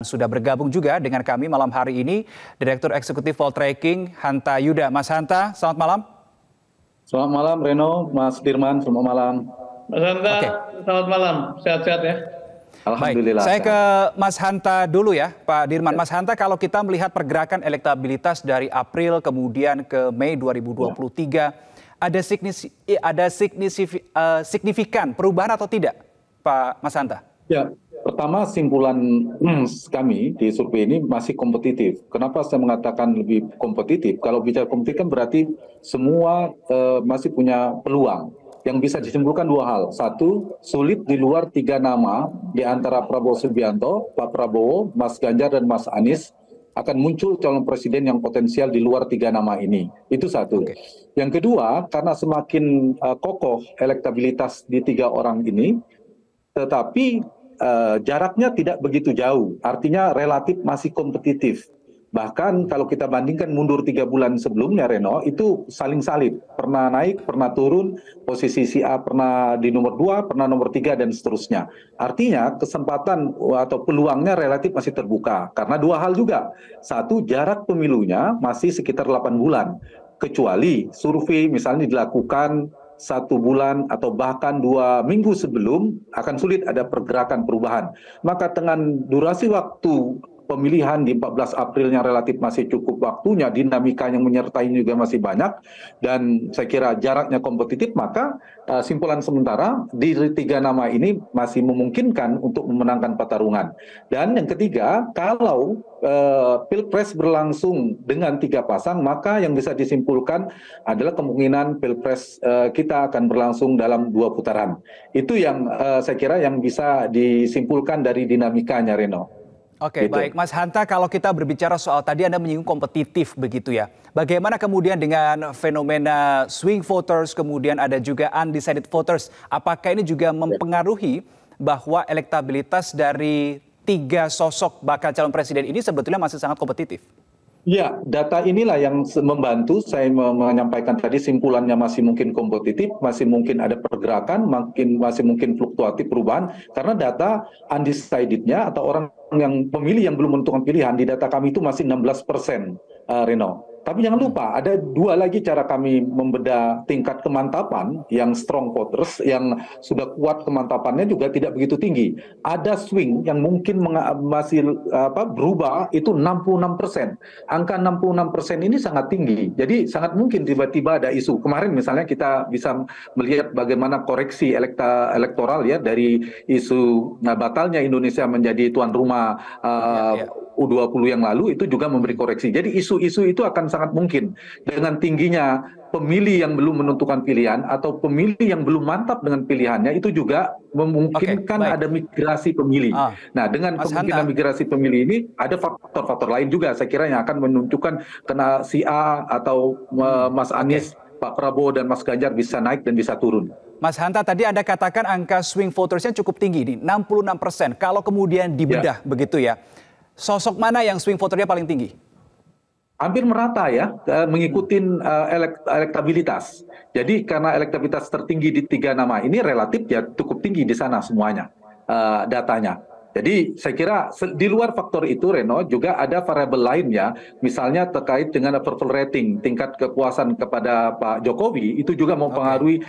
Sudah bergabung juga dengan kami malam hari ini Direktur Eksekutif Poltreking Hanta Yuda. Mas Hanta, selamat malam. Selamat malam Reno, Mas Dirman, selamat malam. Mas Hanta, Oke. selamat malam. Sehat-sehat ya. Baik, Alhamdulillah. saya ke sehat. Mas Hanta dulu ya, Pak Dirman. Mas Hanta, kalau kita melihat pergerakan elektabilitas dari April kemudian ke Mei 2023, ada signifikan perubahan atau tidak, Pak Mas Hanta? Ya, pertama simpulan kami di survei ini masih kompetitif. Kenapa saya mengatakan lebih kompetitif? Kalau bicara kompetitif kan berarti semua masih punya peluang. Yang bisa disimpulkan dua hal. Satu, sulit di luar 3 nama di antara Prabowo Subianto, Pak Prabowo, Mas Ganjar, dan Mas Anies akan muncul calon presiden yang potensial di luar 3 nama ini. Itu satu. Oke. Yang kedua, karena semakin kokoh elektabilitas di 3 orang ini, tetapi jaraknya tidak begitu jauh. Artinya relatif masih kompetitif. Bahkan kalau kita bandingkan mundur 3 bulan sebelumnya, Reno, itu saling salib. Pernah naik, pernah turun, posisi si A pernah di nomor 2, pernah nomor 3, dan seterusnya. Artinya kesempatan atau peluangnya relatif masih terbuka. Karena dua hal juga. Satu, jarak pemilunya masih sekitar 8 bulan. Kecuali survei misalnya dilakukan 1 bulan atau bahkan 2 minggu sebelum, akan sulit ada pergerakan perubahan. Maka dengan durasi waktu pemilihan di 14 April yang relatif masih cukup waktunya, dinamika yang menyertai juga masih banyak, dan saya kira jaraknya kompetitif, maka simpulan sementara di 3 nama ini masih memungkinkan untuk memenangkan pertarungan. Dan yang ketiga, kalau Pilpres berlangsung dengan 3 pasang, maka yang bisa disimpulkan adalah kemungkinan Pilpres kita akan berlangsung dalam 2 putaran. Itu yang saya kira yang bisa disimpulkan dari dinamikanya, Reno. Oke, Gitu. baik. Mas Hanta, kalau kita berbicara soal tadi Anda menyinggung kompetitif begitu ya. Bagaimana kemudian dengan fenomena swing voters, kemudian ada juga undecided voters. Apakah ini juga mempengaruhi bahwa elektabilitas dari 3 sosok bakal calon presiden ini sebetulnya masih sangat kompetitif? Ya, data inilah yang membantu saya menyampaikan tadi, simpulannya masih mungkin kompetitif, masih mungkin ada pergerakan, masih mungkin fluktuatif perubahan, karena data undecided-nya atau orang yang pemilih yang belum menentukan pilihan di data kami itu masih 16%, Reno. Tapi jangan lupa, ada 2 lagi cara kami membedah tingkat kemantapan yang strong voters, yang sudah kuat kemantapannya juga tidak begitu tinggi. Ada swing yang mungkin masih berubah, itu 66%. Angka 66% ini sangat tinggi. Jadi sangat mungkin tiba-tiba ada isu. Kemarin misalnya kita bisa melihat bagaimana koreksi elektoral ya, dari isu batalnya Indonesia menjadi tuan rumah U20 yang lalu, itu juga memberi koreksi. Jadi isu-isu itu akan sangat mungkin dengan tingginya pemilih yang belum menentukan pilihan atau pemilih yang belum mantap dengan pilihannya, itu juga memungkinkan ada migrasi pemilih. Nah, dengan kemungkinan migrasi pemilih ini ada faktor-faktor lain juga saya kira yang akan menunjukkan kena si A atau Mas Anies, Pak Prabowo, dan Mas Ganjar bisa naik dan bisa turun. Mas Hanta, tadi Anda katakan angka swing votersnya cukup tinggi nih, 66%. Kalau kemudian dibedah begitu ya, sosok mana yang swing voternya paling tinggi? Hampir merata ya, mengikuti elektabilitas. Jadi karena elektabilitas tertinggi di 3 nama ini relatif ya cukup tinggi di sana semuanya datanya. Jadi saya kira di luar faktor itu, Reno, juga ada variabel lainnya, misalnya terkait dengan approval rating, tingkat kepuasan kepada Pak Jokowi, itu juga mempengaruhi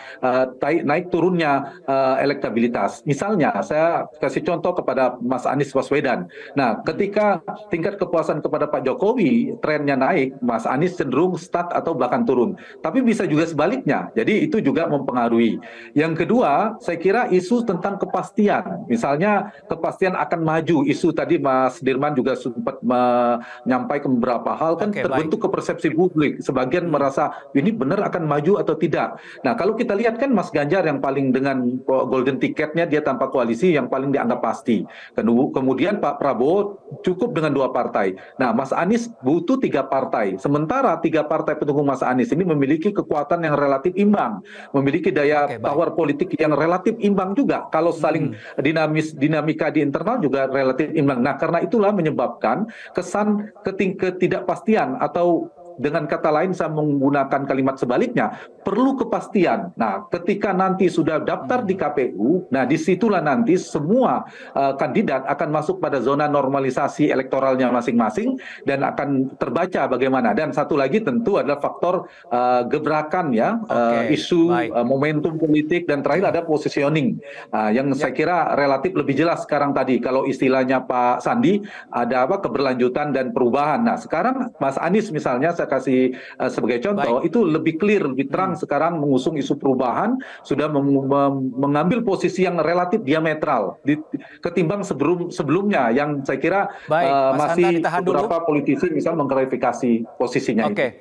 naik turunnya elektabilitas. Misalnya saya kasih contoh kepada Mas Anies Baswedan. Nah, ketika tingkat kepuasan kepada Pak Jokowi trennya naik, Mas Anies cenderung stuck atau bahkan turun. Tapi bisa juga sebaliknya. Jadi itu juga mempengaruhi. Yang kedua, saya kira isu tentang kepastian. Misalnya kepastian akan maju. Isu tadi Mas Dirman juga sempat menyampaikan beberapa hal, kan terbentuk ke persepsi publik. Sebagian merasa ini benar akan maju atau tidak. Nah, kalau kita lihat kan Mas Ganjar yang paling dengan golden ticketnya, dia tanpa koalisi, yang paling dianggap pasti. Kemudian Pak Prabowo cukup dengan 2 partai. Nah, Mas Anies butuh 3 partai. Sementara 3 partai pendukung Mas Anies ini memiliki kekuatan yang relatif imbang, memiliki daya tawar politik yang relatif imbang juga. Kalau saling dinamika di internal juga relatif imbang. Nah, karena itulah menyebabkan kesan ketidakpastian atau dengan kata lain saya menggunakan kalimat sebaliknya, perlu kepastian. Nah, ketika nanti sudah daftar di KPU, nah disitulah nanti semua kandidat akan masuk pada zona normalisasi elektoralnya masing-masing dan akan terbaca bagaimana. Dan satu lagi tentu adalah faktor gebrakan ya, isu, momentum politik, dan terakhir ada positioning yang saya kira relatif lebih jelas sekarang tadi. Kalau istilahnya Pak Sandi, ada keberlanjutan dan perubahan. Nah, sekarang Mas Anies misalnya saya kasih sebagai contoh, itu lebih clear, lebih terang sekarang mengusung isu perubahan, sudah mengambil posisi yang relatif diametral ketimbang sebelumnya yang saya kira masih beberapa politisi misal mengklarifikasi posisinya itu.